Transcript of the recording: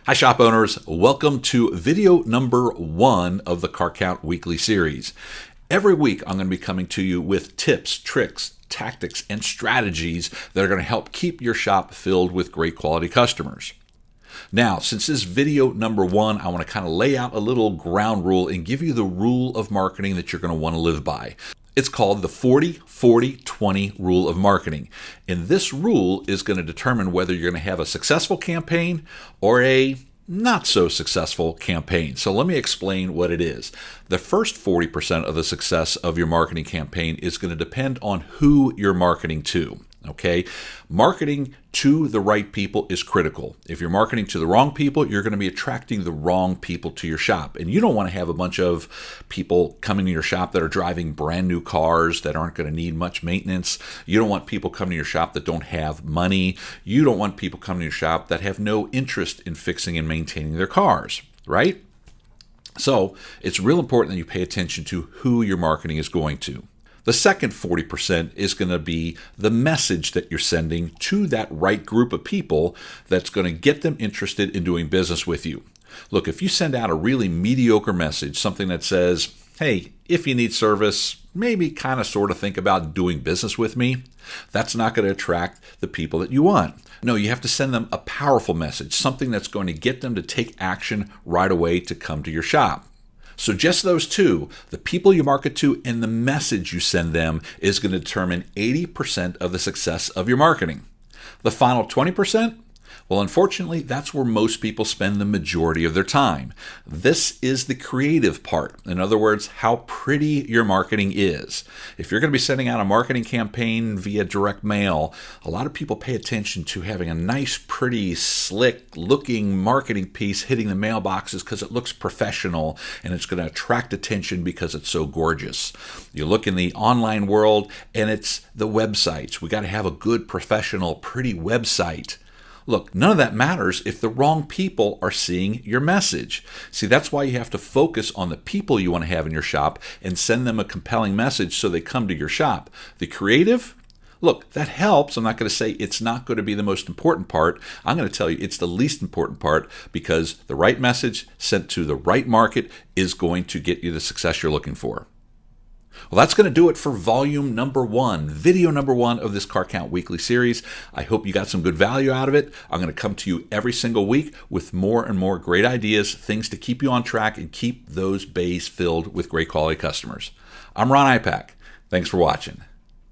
Hi shop owners, welcome to video number 1 of the Car Count Weekly Series. Every week I'm going to be coming to you with tips, tricks, tactics, and strategies that are going to help keep your shop filled with great quality customers. Now, since this is video number 1, I want to kind of lay out a little ground rule and give you the rule of marketing that you're going to want to live by. It's called the 40-40-20 rule of marketing. And this rule is going to determine whether you're going to have a successful campaign or a not so successful campaign. So let me explain what it is. The first 40% of the success of your marketing campaign is going to depend on who you're marketing to. Okay, marketing to the right people is critical. If you're marketing to the wrong people, you're going to be attracting the wrong people to your shop. And you don't want to have a bunch of people coming to your shop that are driving brand new cars that aren't going to need much maintenance. You don't want people coming to your shop that don't have money. You don't want people coming to your shop that have no interest in fixing and maintaining their cars, right? So it's real important that you pay attention to who your marketing is going to. The second 40% is going to be the message that you're sending to that right group of people that's going to get them interested in doing business with you. Look, if you send out a really mediocre message, something that says, hey, if you need service, maybe kind of sort of think about doing business with me, that's not going to attract the people that you want. No, you have to send them a powerful message, something that's going to get them to take action right away to come to your shop. So just those two, the people you market to and the message you send them, is going to determine 80% of the success of your marketing. The final 20%? Well, unfortunately, that's where most people spend the majority of their time. This is the creative part. In other words, how pretty your marketing is. If you're going to be sending out a marketing campaign via direct mail, a lot of people pay attention to having a nice, pretty, slick-looking marketing piece hitting the mailboxes because it looks professional and it's going to attract attention because it's so gorgeous. You look in the online world and it's the websites. We got to have a good, professional, pretty website. Look, none of that matters if the wrong people are seeing your message. See, that's why you have to focus on the people you want to have in your shop and send them a compelling message so they come to your shop. The creative? Look, that helps. I'm not going to say it's not going to be the most important part. I'm going to tell you it's the least important part because the right message sent to the right market is going to get you the success you're looking for. Well, that's going to do it for volume number 1, video number 1 of this Car Count Weekly Series. I hope you got some good value out of it. I'm going to come to you every single week with more and more great ideas, things to keep you on track and keep those bays filled with great quality customers. I'm Ron Ipach. Thanks for watching.